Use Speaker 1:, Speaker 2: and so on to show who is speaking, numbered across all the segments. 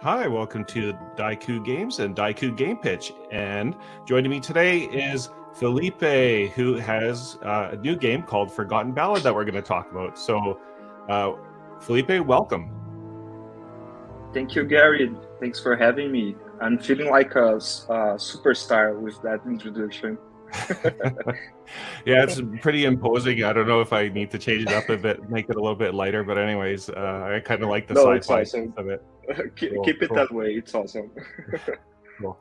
Speaker 1: Hi, welcome to Dieku Games and Dieku Game Pitch. And joining me today is Felipe, who has a new game called Forgotten Ballad that we're going to talk about. So, Felipe, welcome.
Speaker 2: Thank you, Gary. Thanks for having me. I'm feeling like a superstar with that introduction.
Speaker 1: Yeah, it's pretty imposing. I don't know if I need to change it up a bit, make it a little bit lighter. But anyways, I kind of like the
Speaker 2: No, it's
Speaker 1: sci-fi
Speaker 2: awesome.
Speaker 1: of it.
Speaker 2: Keep it
Speaker 1: Cool.
Speaker 2: that way. It's awesome.
Speaker 1: Cool.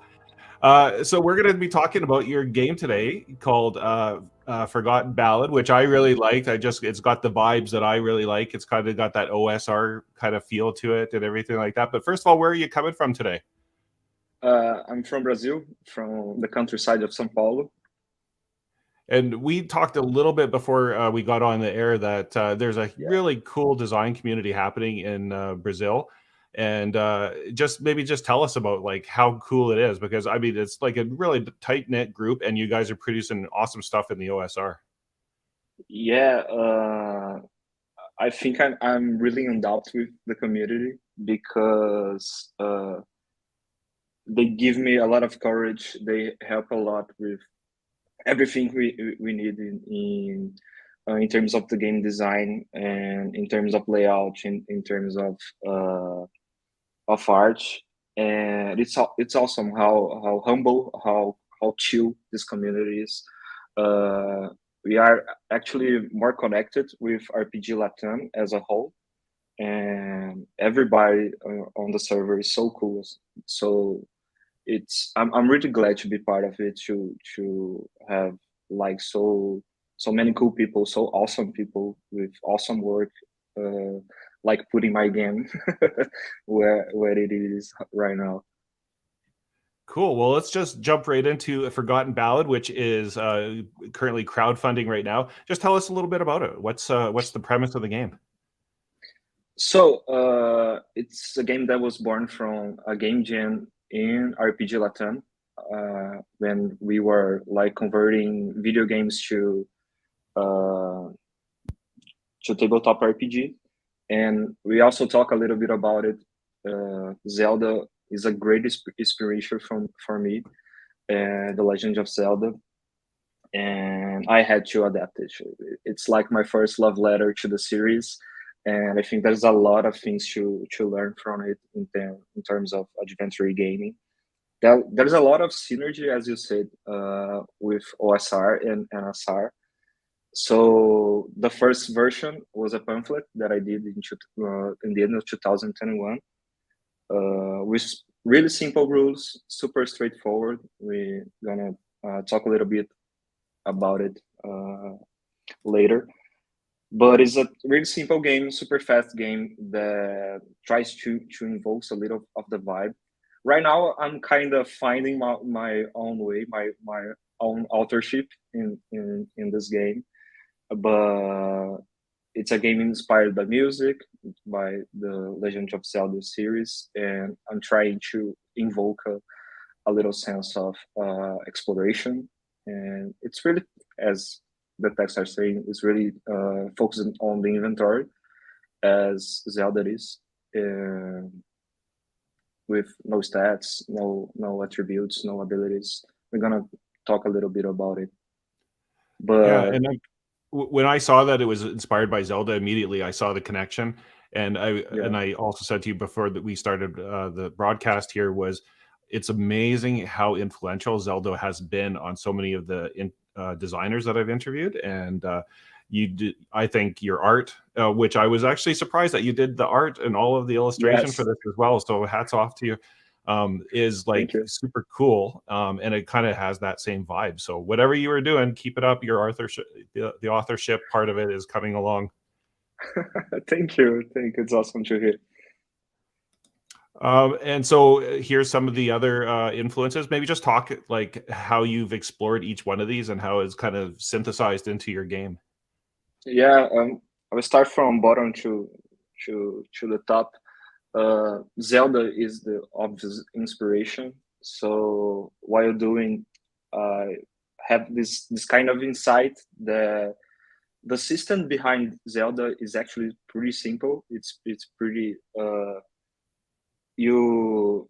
Speaker 1: So we're going to be talking about your game today called Forgotten Ballad, which I really liked. It's got the vibes that I really like. It's kind of got that OSR kind of feel to it and everything like that. But first of all, where are you coming from today?
Speaker 2: I'm from Brazil, from the countryside of São Paulo.
Speaker 1: And we talked a little bit before we got on the air that there's a really cool design community happening in Brazil. And just tell us about like how cool it is, because I mean it's like a really tight knit group, and you guys are producing awesome stuff in the OSR.
Speaker 2: Yeah, I think I'm really in doubt with the community because they give me a lot of courage. They help a lot with everything we need in terms of the game design and in terms of layout, in terms of art. And it's awesome how humble, how chill this community is. uh, we are actually more connected with RPG Latam as a whole, and everybody on the server is so cool. So I'm really glad to be part of it, to have like so many cool people, so awesome people with awesome work, uh, like putting my game where it is right now.
Speaker 1: Cool. Well, let's just jump right into a Forgotten Ballad, which is currently crowdfunding right now. Just tell us a little bit about it. What's the premise of the game?
Speaker 2: So it's a game that was born from a game jam in RPG Latam, when we were like converting video games uh, to tabletop RPG. And we also talk a little bit about it. Zelda is a great inspiration for me, and the Legend of Zelda, and I had to adapt it. It's like my first love letter to the series, and I think there's a lot of things to learn from it in terms of adventure gaming. There's a lot of synergy, as you said, with OSR and NSR. So the first version was a pamphlet that I did in the end of 2021, with really simple rules, super straightforward. We're gonna talk a little bit about it later. But it's a really simple game, super fast game that tries to invoke a little of the vibe. Right now, I'm kind of finding my own way, my own authorship in this game. But it's a game inspired by music, by the Legend of Zelda series, and I'm trying to invoke a little sense of exploration. And it's really, as the text are saying, is really focusing on the inventory as Zelda is, with no stats, no attributes, no abilities. We're gonna talk a little bit about it.
Speaker 1: Yeah,
Speaker 2: But
Speaker 1: and when I saw that it was inspired by Zelda, immediately I saw the connection. And
Speaker 2: yeah,
Speaker 1: I also said to you before that we started the broadcast here was it's amazing how influential Zelda has been on so many of the designers that I've interviewed. And I think your art, which I was actually surprised that you did the art and all of the illustration for
Speaker 2: yes,
Speaker 1: this as well. So hats off to you. Is
Speaker 2: thank
Speaker 1: like
Speaker 2: you.
Speaker 1: super cool, and it kind of has that same vibe. So whatever you were doing, keep it up. Your authorship, the authorship part of it is coming along.
Speaker 2: Thank you. Thank you. It's awesome to hear.
Speaker 1: And so here's some of the other influences. Maybe just talk like how you've explored each one of these and how it's kind of synthesized into your game.
Speaker 2: Yeah, I will start from bottom to the top. Zelda is the obvious inspiration. So while doing, I have this kind of insight that the system behind Zelda is actually pretty simple. It's pretty you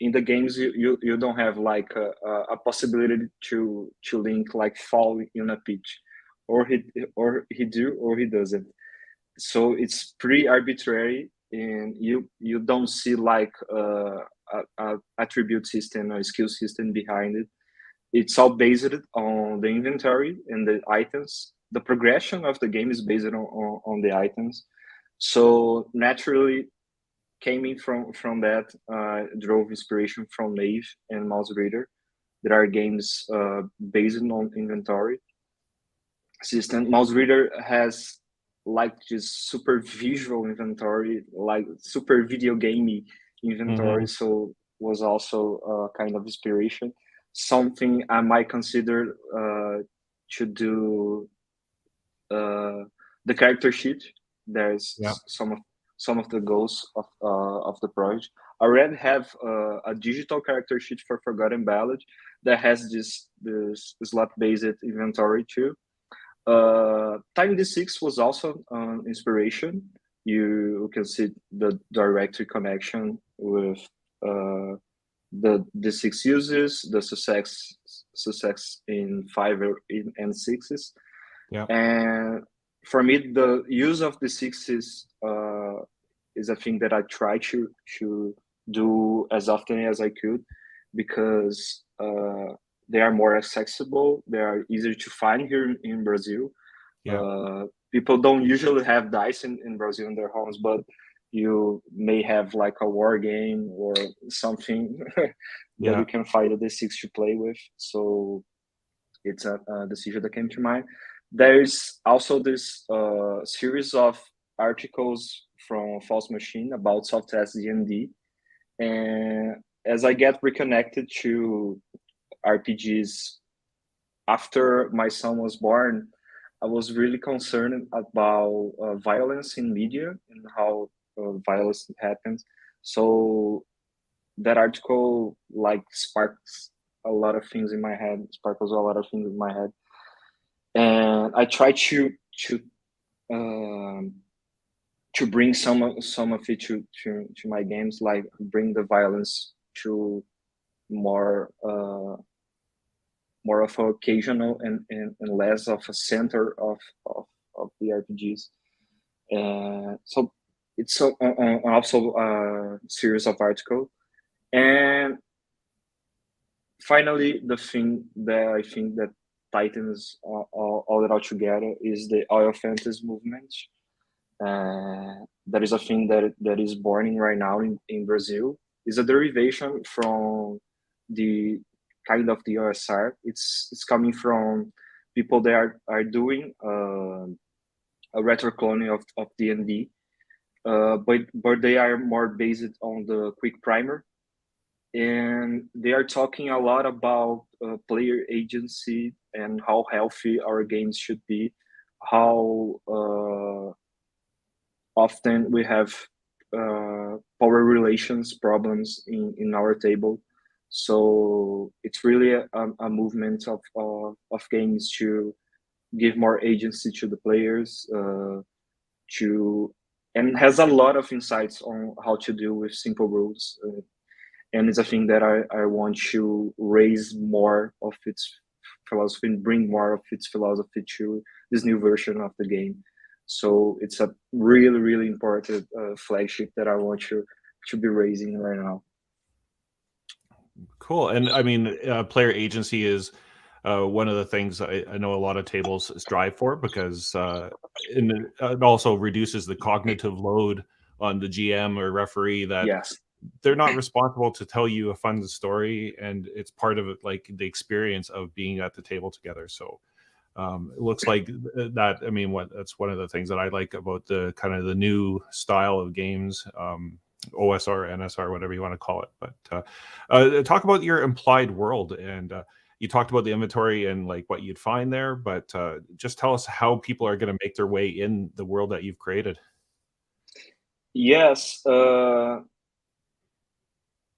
Speaker 2: in the games you don't have like a possibility to link like fall in a pitch, or he do or he doesn't. So it's pretty arbitrary, and you don't see like a attribute system or skill system behind it. It's all based on the inventory and the items. The progression of the game is based on the items. So naturally, coming from that, drove inspiration from Nave and Mouse Reader. There are games based on inventory system. Mouse Reader has like this super visual inventory, like super video gamey inventory.
Speaker 1: Mm-hmm.
Speaker 2: So was also kind of inspiration. Something I might consider to do the character sheet.
Speaker 1: Yeah.
Speaker 2: There's some of the goals of the project. I already have a digital character sheet for Forgotten Ballad that has this slot based inventory too. Time D6 was also an inspiration. You can see the direct connection with uh, the D6 uses, the success in five and sixes.
Speaker 1: Yeah.
Speaker 2: And for me, the use of the sixes is a thing that I try to do as often as I could, because they are more accessible. They are easier to find here in Brazil.
Speaker 1: Yeah.
Speaker 2: People don't usually have dice in Brazil in their homes, but you may have like a war game or something that you
Speaker 1: Yeah.
Speaker 2: can find a D6 to play with. So it's a decision that came to mind. There's also this series of articles from False Machine about soft test D&D, and as I get reconnected to RPGs after my son was born, I was really concerned about violence in media and how violence happens. So that article like sparks a lot of things in my head, sparkles a lot of things in my head, and I try um, to bring some of it to my games, like bring the violence to more more of an occasional and less of a center of the RPGs. And so it's also a series of articles. And finally, the thing that I think that tightens all it all together is the oil fantasy movement. That is a thing that is burning right now in Brazil. Is a derivation from the kind of the OSR. It's coming from people that are doing a retro cloning of D&D, but they are more based on the quick primer, and they are talking a lot about player agency and how healthy our games should be, how often we have power relations problems in our table. So it's really a movement of games to give more agency to the players, to and has a lot of insights on how to deal with simple rules. And it's a thing that I want to raise more of its philosophy and bring more of its philosophy to this new version of the game. So it's a really, really important flagship that I want to be raising right now.
Speaker 1: Cool. And I mean, player agency is one of the things I know a lot of tables strive for, because it also reduces the cognitive load on the GM or referee, that
Speaker 2: Yes.
Speaker 1: they're not responsible to tell you a fun story, and it's part of it, like the experience of being at the table together. So it looks like that. I mean, that's one of the things that I like about the kind of the new style of games. OSR, NSR, whatever you want to call it. But talk about your implied world, and you talked about the inventory and like what you'd find there. But just tell us how people are going to make their way in the world that you've created.
Speaker 2: Yes. I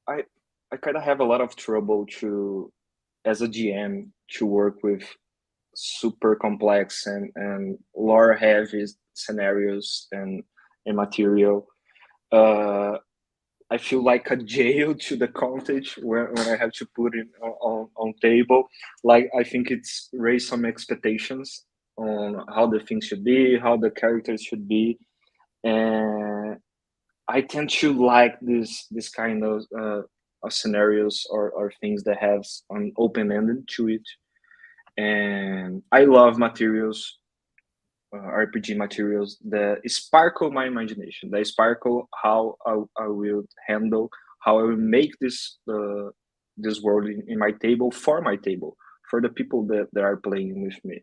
Speaker 2: I kind of have a lot of trouble to as a GM to work with super complex and lore heavy scenarios and material. Uh, I feel like a jail to the content when I have to put it on table. Like I think it's raised some expectations on how the things should be, how the characters should be, and I tend to like this kind of scenarios or things that have an open ended to it. And I love materials, RPG materials that sparkle my imagination, that sparkle how I will handle, how I will make this world in my table, for the people that are playing with me.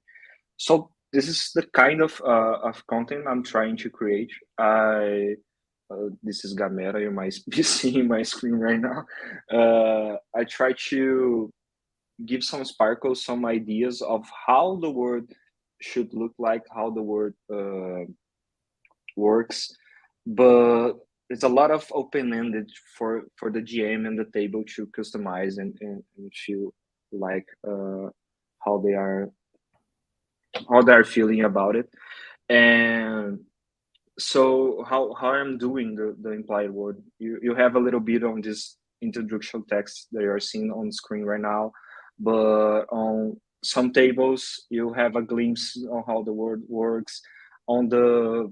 Speaker 2: So this is the kind of content I'm trying to create. This is Gamera. You might be seeing my screen right now. I try to give some sparkle, some ideas of how the world should look like, how the world works, but it's a lot of open-ended for the GM and the table to customize and feel like how they are how they're feeling about it. And so how I'm doing the implied word, you have a little bit on this introduction text that you're seeing on screen right now, but on some tables you have a glimpse on how the word works. On the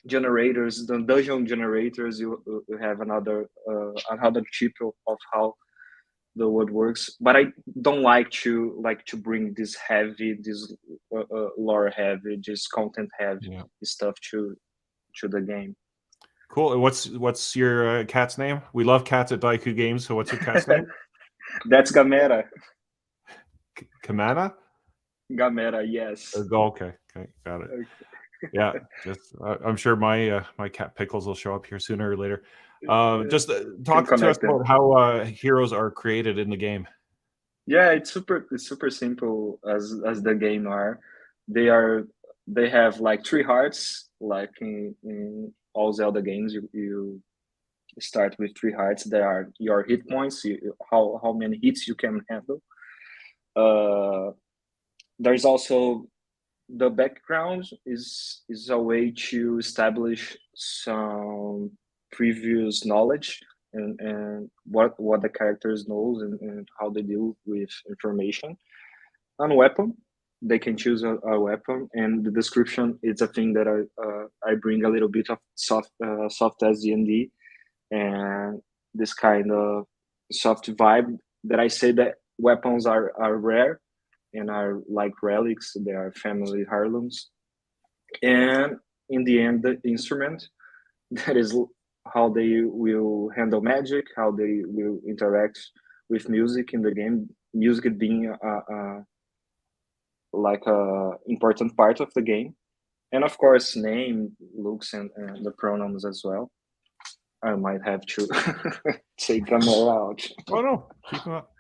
Speaker 2: generators, the dungeon generators, you have another tip of how the word works. But I don't like to bring this lore heavy, this content heavy stuff to the game.
Speaker 1: Cool. And what's your cat's name? We love cats at Dieku Games. So what's your cat's name?
Speaker 2: That's Gamera.
Speaker 1: Kamana?
Speaker 2: Gamera, yes.
Speaker 1: Okay, got it.
Speaker 2: Okay.
Speaker 1: Yeah, just I'm sure my cat Pickles will show up here sooner or later. Just
Speaker 2: Can
Speaker 1: talk to us
Speaker 2: connect them.
Speaker 1: about how heroes are created in the game.
Speaker 2: Yeah, it's super simple as the game are. They have like three hearts, like in all Zelda games. You start with three hearts. They are your hit points, how many hits you can handle. Uh, there's also the background is a way to establish some previous knowledge and what the characters knows and how they deal with information. And weapon, they can choose a weapon, and the description is a thing that I bring a little bit of soft as D&D and this kind of soft vibe that I say that weapons are rare and are like relics. They are family heirlooms. And in the end, the instrument, that is how they will handle magic, how they will interact with music in the game. Music being like a important part of the game, and of course, name, looks, and the pronouns as well. I might have to take them all out.
Speaker 1: Oh no, keep them up.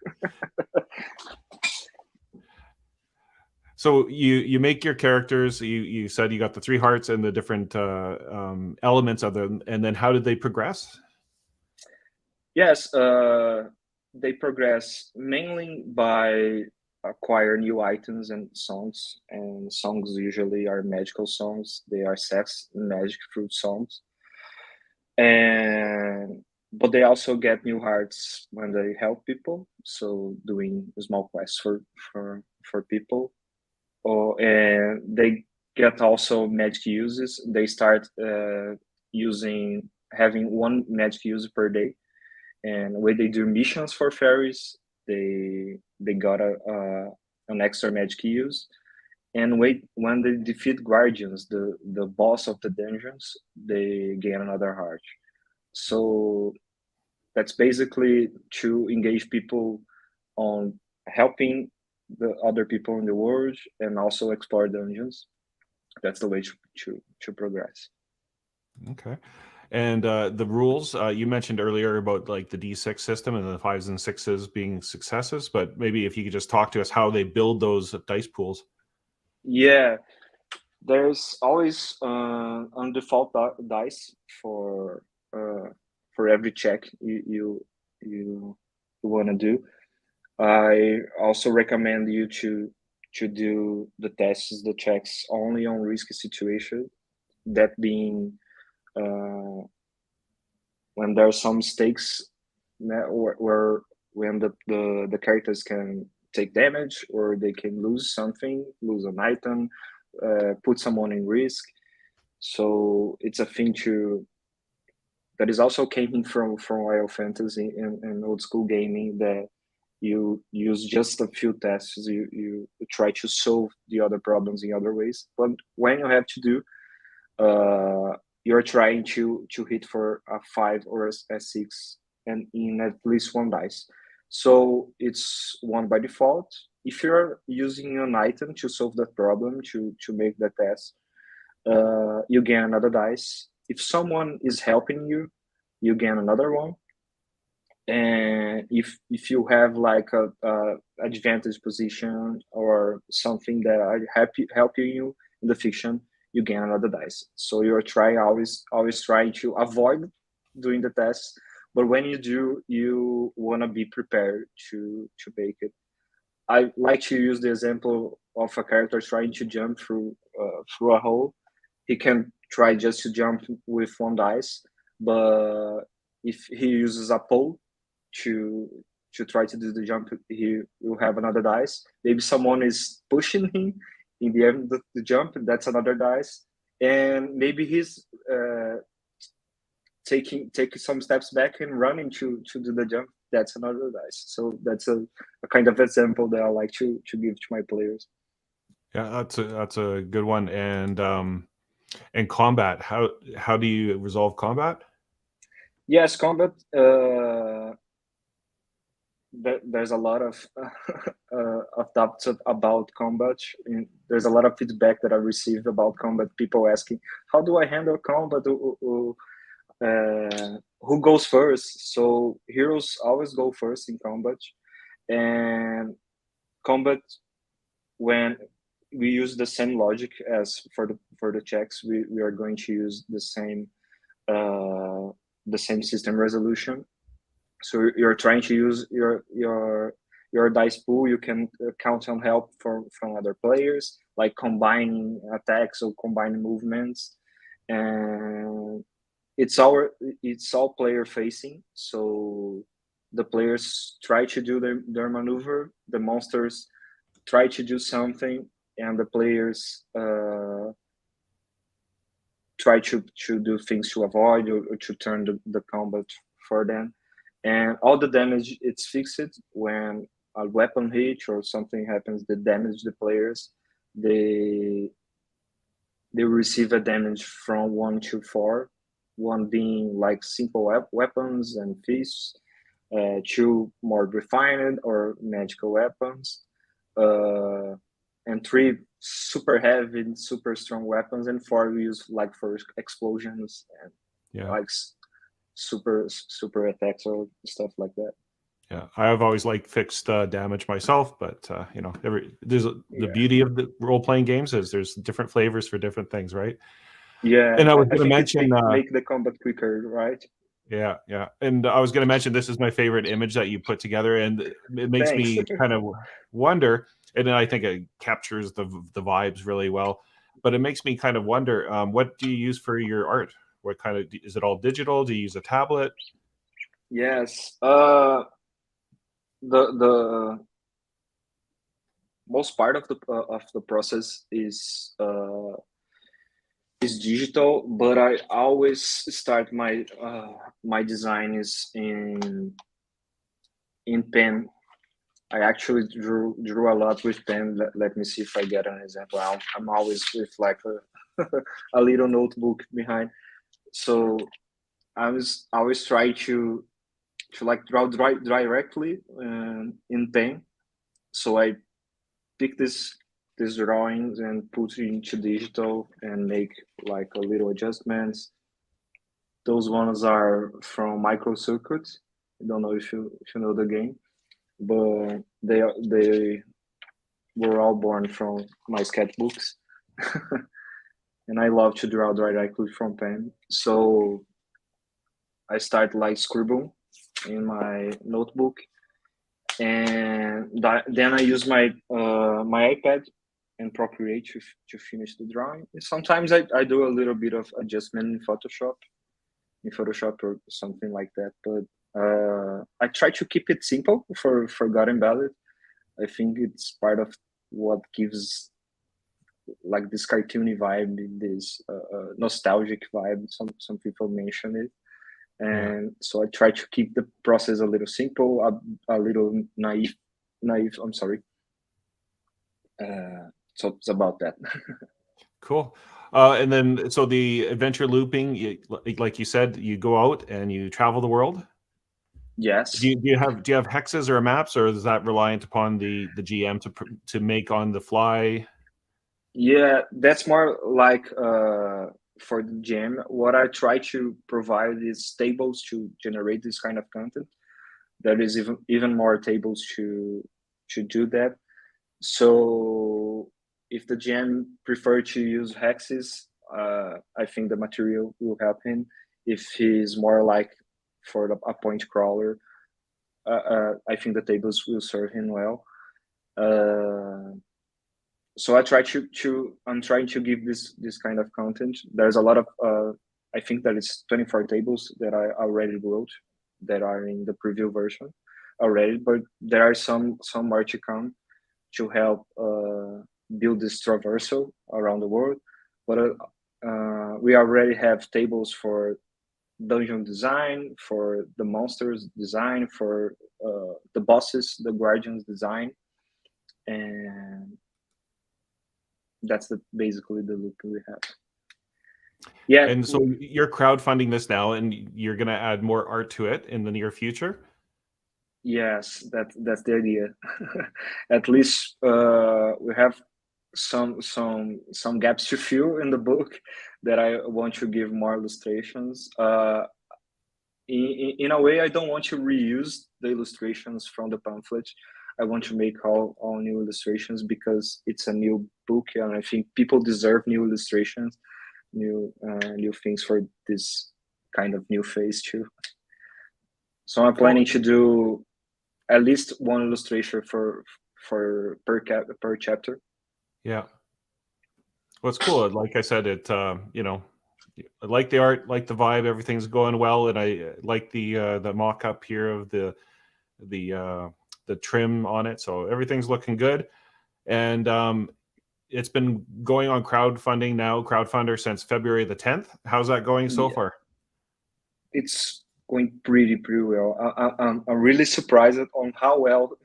Speaker 1: So you make your characters. You said you got the three hearts and the different elements of them, and then how did they progress?
Speaker 2: Yes, they progress mainly by acquire new items and songs. And songs usually are magical songs. They are sex magic fruit songs. And but they also get new hearts when they help people. So doing small quests for people. And they get also magic uses. They start having one magic use per day, and when they do missions for fairies, they got an extra magic use. And when they defeat guardians, the boss of the dungeons, they gain another heart. So that's basically to engage people on helping the other people in the world and also explore dungeons. That's the way to progress.
Speaker 1: Okay. And the rules you mentioned earlier about like the D6 system and the fives and sixes being successes, but maybe if you could just talk to us how they build those dice pools.
Speaker 2: Yeah, there's always on default dice uh, for every check you want to do. I also recommend you to do the tests, the checks only on risky situation. That being uh, when there are some stakes where when the characters can take damage or they can lose something, lose an item, put someone in risk. So it's a thing that is also came from Royal Fantasy and old school gaming, that you use just a few tests. You try to solve the other problems in other ways. But when you have to do, you're trying to hit for a 5 or a 6 and in at least one dice. So it's one by default. If you're using an item to solve that problem, to make the test, you gain another dice. If someone is helping you, you gain another one. And if you have like a advantage position or something that are helping you in the fiction, you gain another dice. So you're trying always trying to avoid doing the test, but when you do, you want to be prepared to make it. I like to use the example of a character trying to jump through a hole. He can try just to jump with one dice, but if he uses a pole to try to do the jump, he will have another dice. Maybe someone is pushing him in the end of the jump, that's another dice. And maybe he's taking some steps back and running to do the jump, that's another dice. So that's a kind of example that I like to give to my players.
Speaker 1: Yeah, that's a good one. And combat, how do you resolve combat?
Speaker 2: Yes, combat. There's a lot of doubts about combat. There's a lot of feedback that I received about combat. People asking, "How do I handle combat? Who goes first?" So heroes always go first in combat, and combat, when we use the same logic as for the checks, we are going to use the same system resolution. So you're trying to use your dice pool. You can count on help from other players, like combining attacks or combining movements, and it's all player facing. So the players try to do their maneuver, the monsters try to do something, and the players try to do things to avoid or to turn the combat for them. And all the damage, it's fixed when a weapon hit or something happens that damage the players. They receive a damage from 1 to 4, 1 being like simple weapons and fists, 2 more refined or magical weapons, and 3 super heavy and super strong weapons, and 4 we use like for explosions and like super attacks or stuff like that.
Speaker 1: Yeah, I have always liked fixed damage myself, but you know, the beauty of the role-playing games is there's different flavors for different things, right?
Speaker 2: Yeah,
Speaker 1: And I was
Speaker 2: I
Speaker 1: going to
Speaker 2: think
Speaker 1: mention,
Speaker 2: make the combat quicker, right?
Speaker 1: yeah, and I was going to mention this is my favorite image that you put together, and it makes
Speaker 2: Thanks.
Speaker 1: me kind of wonder, and then I think it captures the vibes really well. But it makes me kind of wonder, what do you use for your art? What kind of, is it all digital? Do you use a tablet?
Speaker 2: Yes. The most part of the process is digital, but I always start my design is in pen. I actually drew a lot with pen. Let me see if I get an example. I'm always with like a little notebook behind. So I was always try to like draw directly in pen. So I pick this drawings and put it into digital and make like a little adjustments. Those ones are from Microcircuits. I don't know if you know the game, but they were all born from my sketchbooks. And I love to draw directly from pen. So I start like scribble in my notebook, and then I use my my iPad and Procreate to finish the drawing. Sometimes I do a little bit of adjustment in Photoshop, in Photoshop or something like that. But I try to keep it simple for Forgotten Ballad. I think it's part of what gives like this cartoony vibe, this nostalgic vibe. Some people mention it,
Speaker 1: Yeah.
Speaker 2: and so I try to keep the process a little simple, a little naive. Naive. I'm sorry. So it's about that.
Speaker 1: Cool. And then, so the adventure looping, like you said, you go out and you travel the world.
Speaker 2: Yes.
Speaker 1: Do you have hexes or maps, or is that reliant upon the GM to make on the fly?
Speaker 2: Yeah, that's more like for the gem. What I try to provide is tables to generate this kind of content. There is even more tables to do that. So if the gem prefer to use hexes, I think the material will help him. If he's more like for a point crawler, I think the tables will serve him well. So I try I'm trying to give this kind of content. There's a lot of I think that it's 24 tables that I already wrote that are in the preview version already, but there are some more to come to help build this traversal around the world. But we already have tables for dungeon design, for the monsters design, for the bosses, the guardians design, and that's basically the loop we have. Yeah.
Speaker 1: And so you're crowdfunding this now, and you're going to add more art to it in the near future.
Speaker 2: Yes, that's the idea. At least we have some gaps to fill in the book that I want to give more illustrations. In a way, I don't want to reuse the illustrations from the pamphlet. I want to make all new illustrations because it's a new book, and I think people deserve new illustrations, new things for this kind of new phase too. So I'm planning to do at least one illustration for per chapter.
Speaker 1: Yeah. Well, it's cool. Like I said, it you know, I like the art, like the vibe, everything's going well, and I like the mock-up here of the trim on it, so everything's looking good. And it's been going on crowdfunder since February the 10th. How's that going so far?
Speaker 2: It's going pretty well. I'm really surprised on how well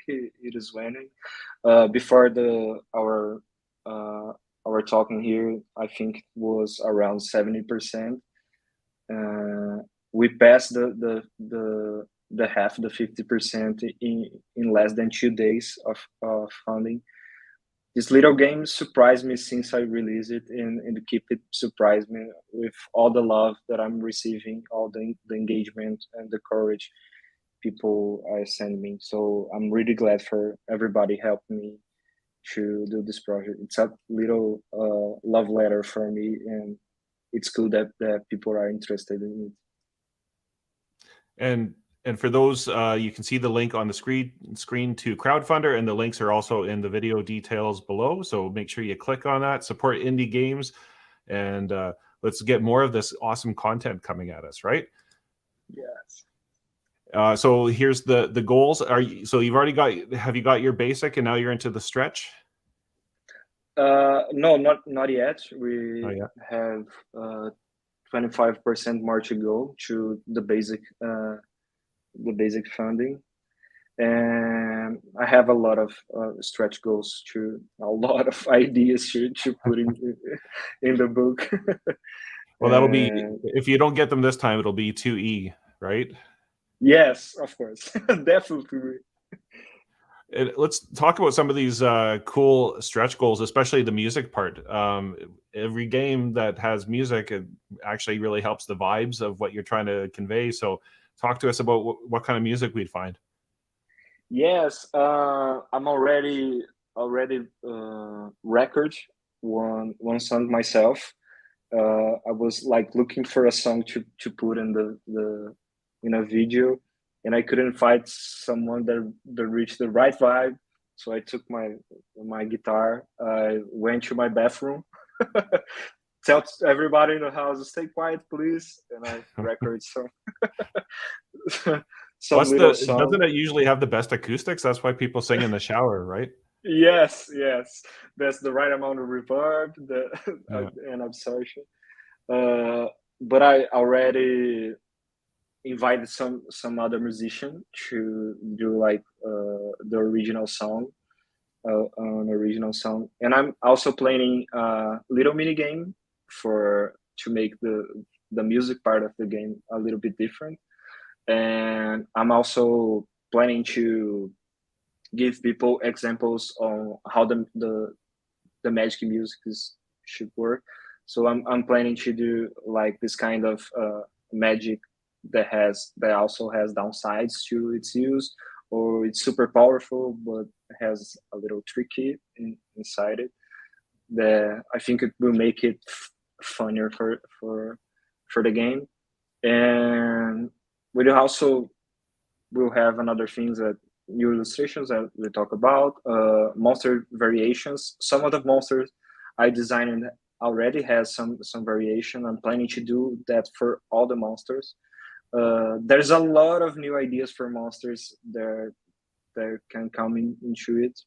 Speaker 2: it is went. Before our talking here, I think it was around 70%. We passed the half, the 50% in less than 2 days of funding. This little game surprised me since I released it, and keep it surprised me with all the love that I'm receiving, all the engagement and the courage people are sending me. So I'm really glad for everybody helping me to do this project. It's a little love letter for me, and it's cool that people are interested in
Speaker 1: it. And for those, you can see the link on the screen to Crowdfunder, and the links are also in the video details below. So make sure you click on that, support indie games, and let's get more of this awesome content coming at us, right?
Speaker 2: Yes.
Speaker 1: So here's the goals. So you've already have you got your basic, and now you're into the stretch?
Speaker 2: No, not yet. We have 25% more to go to the basic funding, and I have a lot of stretch goals, a lot of ideas to put in the book.
Speaker 1: Well, that'll be, if you don't get them this time, it'll be 2E, right?
Speaker 2: Yes, of course. Definitely.
Speaker 1: Let's talk about some of these cool stretch goals, especially the music part. Every game that has music, it actually really helps the vibes of what you're trying to convey. So talk to us about what kind of music we'd find.
Speaker 2: Yes, I'm already record one song myself. I was like looking for a song to put in a video, and I couldn't find someone that reached the right vibe. So I took my guitar, I went to my bathroom, tell everybody in the house, stay quiet, please, and I record some some little song.
Speaker 1: Doesn't it usually have the best acoustics? That's why people sing in the shower, right?
Speaker 2: Yes, that's the right amount of reverb,
Speaker 1: Yeah.
Speaker 2: and absorption. But I already invited some other musician to do like the original song, an original song, and I'm also planning a little mini game to make the music part of the game a little bit different, and I'm also planning to give people examples on how the magic music should work. So I'm planning to do like this kind of magic that also has downsides to its use, or it's super powerful but has a little tricky inside it. That I think it will make it funnier for the game, and we will have another things that new illustrations that we talk about, monster variations. Some of the monsters I designed already has some variation. I'm planning to do that for all the monsters. There's a lot of new ideas for monsters that can come into it,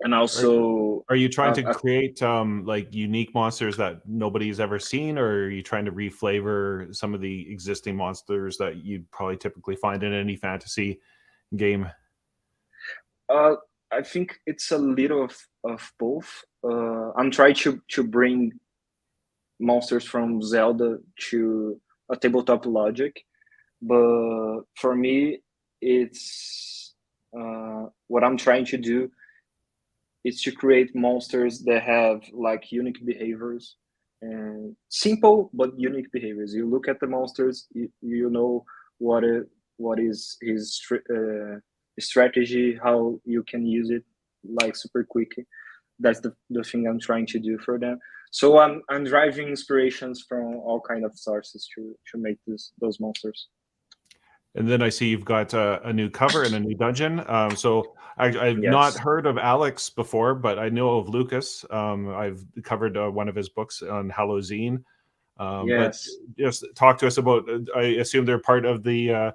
Speaker 2: and also
Speaker 1: Are you trying to create like unique monsters that nobody's ever seen, or are you trying to reflavor some of the existing monsters that you'd probably typically find in any fantasy game?
Speaker 2: I think it's a little of both. I'm trying to bring monsters from Zelda to a tabletop logic, but for me, it's what I'm trying to do is to create monsters that have like unique behaviors and simple but unique behaviors. You look at the monsters, you know what is his strategy, how you can use it like super quickly. That's the thing I'm trying to do for them. So I'm driving inspirations from all kind of sources to make those monsters.
Speaker 1: And then I see you've got a new cover and a new dungeon. So I've not
Speaker 2: Yes.
Speaker 1: heard of Alex before, but I know of Lucas. I've covered one of his books on Halloween. But
Speaker 2: Yes.
Speaker 1: just talk to us about. I assume they're part of the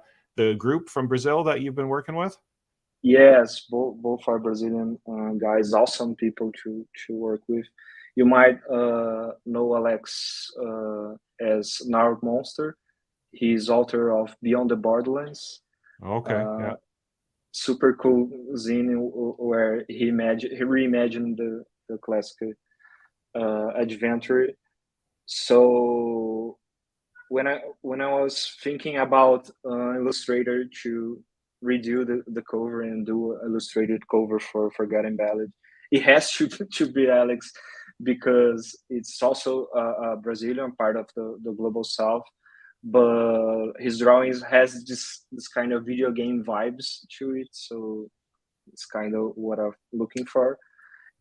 Speaker 1: group from Brazil that you've been working with.
Speaker 2: Yes, both are Brazilian guys, awesome people to work with. You might know Alex as Narc Monster. He's author of Beyond the Borderlands.
Speaker 1: Okay, yeah.
Speaker 2: Super cool zine where he reimagined the classic adventure. So when I was thinking about Illustrator to redo the cover and do illustrated cover for Forgotten Ballad, it has to be Alex, because it's also a Brazilian part of the global south, but his drawings has this kind of video game vibes to it, so it's kind of what I'm looking for.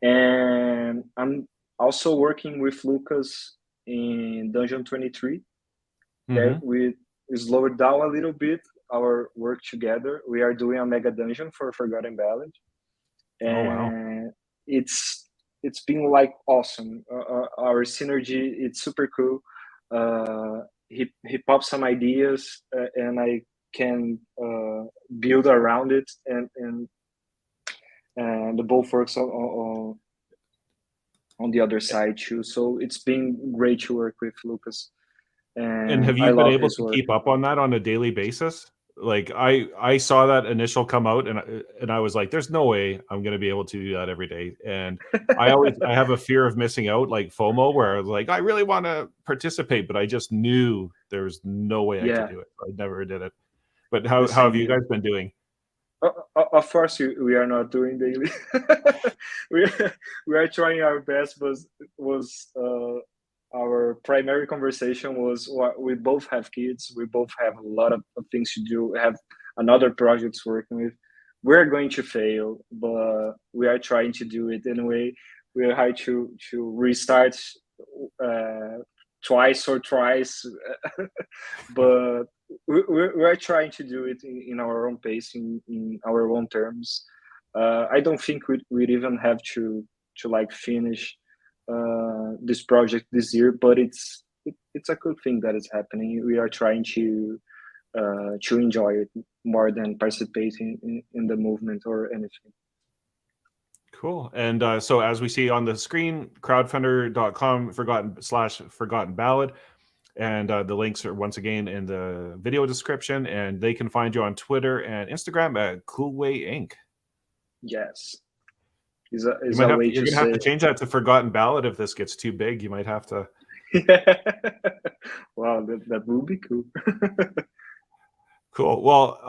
Speaker 2: And I'm also working with Lucas in Dungeon 23, that
Speaker 1: Mm-hmm.
Speaker 2: we slowed down a little bit our work together. We are doing a mega dungeon for Forgotten Ballad,
Speaker 1: Oh wow.
Speaker 2: and it's been like awesome. Our synergy, it's super cool. He popped some ideas, and I can build around it, and the both works on the other side too. So it's been great to work with Lucas,
Speaker 1: And
Speaker 2: and
Speaker 1: have
Speaker 2: I
Speaker 1: you been
Speaker 2: love
Speaker 1: able
Speaker 2: his
Speaker 1: to
Speaker 2: work.
Speaker 1: keep up on that on a daily basis? Like I saw that initial come out and I was like, there's no way I'm going to be able to do that every day. And I have a fear of missing out, like FOMO, where I was like, I really want to participate, but I just knew there was no way I could
Speaker 2: Yeah,
Speaker 1: do it. I never did it. But
Speaker 2: the
Speaker 1: how have
Speaker 2: same
Speaker 1: you
Speaker 2: here.
Speaker 1: guys been doing?
Speaker 2: Of course, we are not doing daily. we we are trying our best, but was our primary conversation was what we both have kids. We both have a lot of things to do. We have another projects working with. We're going to fail, but we are trying to do it anyway. We are trying to restart uh, twice or thrice, but we are trying to do it in our own pace, in our own terms. I don't think we'd even have to like finish this project this year, but it's a good thing that is happening. We are trying to enjoy it more than participating in the movement or anything.
Speaker 1: Cool. And so as we see on the screen, crowdfunder.com /forgotten ballad. And the links are once again in the video description, and they can find you on Twitter and Instagram at Coolway Inc.
Speaker 2: Yes.
Speaker 1: You're going to have to change that to Forgotten Ballad if this gets too big. You might have to.
Speaker 2: Wow, that would be cool.
Speaker 1: Cool. Well,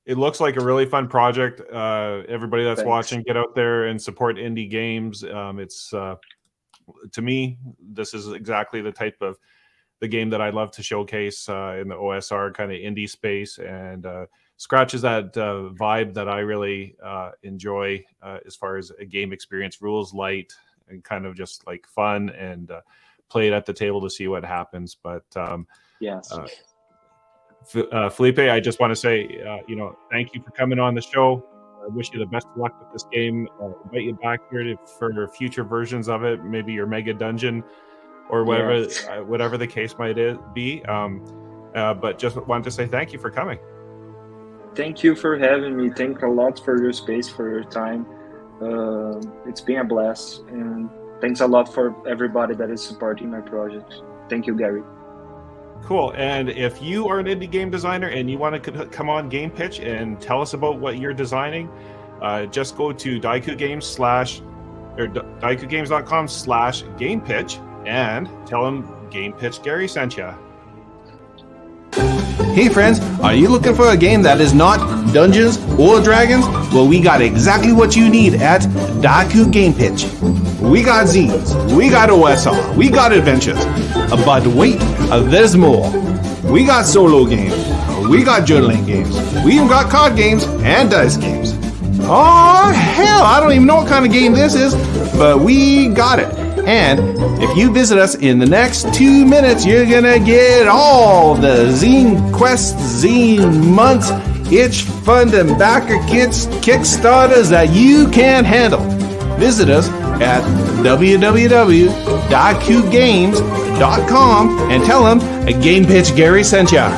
Speaker 1: it looks like a really fun project. Everybody that's watching, get out there and support indie games. It's to me, this is exactly the type of the game that I love to showcase in the OSR kind of indie space, and scratches that vibe that I really enjoy as far as a game experience. Rules light and kind of just like fun, and play it at the table to see what happens. But
Speaker 2: yes.
Speaker 1: Felipe, I just want to say, thank you for coming on the show. I wish you the best of luck with this game. Invite you back here for future versions of it, maybe your mega dungeon or whatever the case might be. But just wanted to say thank you for coming.
Speaker 2: Thank you for having me. Thank you a lot for your space, for your time. It's been a blast, and thanks a lot for everybody that is supporting my project. Thank you, Gary.
Speaker 1: Cool. And if you are an indie game designer and you want to come on Game Pitch and tell us about what you're designing, just go to Dieku Games DiekuGames.com/Game Pitch and tell them Game Pitch Gary sent you.
Speaker 3: Hey friends, are you looking for a game that is not Dungeons or Dragons? Well, we got exactly what you need at Dieku Game Pitch. We got zines, we got OSR, we got adventures. But wait, there's more. We got solo games, we got journaling games, we even got card games and dice games. Oh hell, I don't even know what kind of game this is, but we got it. And if you visit us in the next 2 minutes, you're gonna get all the Zine Quest, Zine Months, Itch Fund, and Backer Kits Kickstarters that you can handle. Visit us at www.dieku.games.com and tell them a Game Pitch Gary sent ya.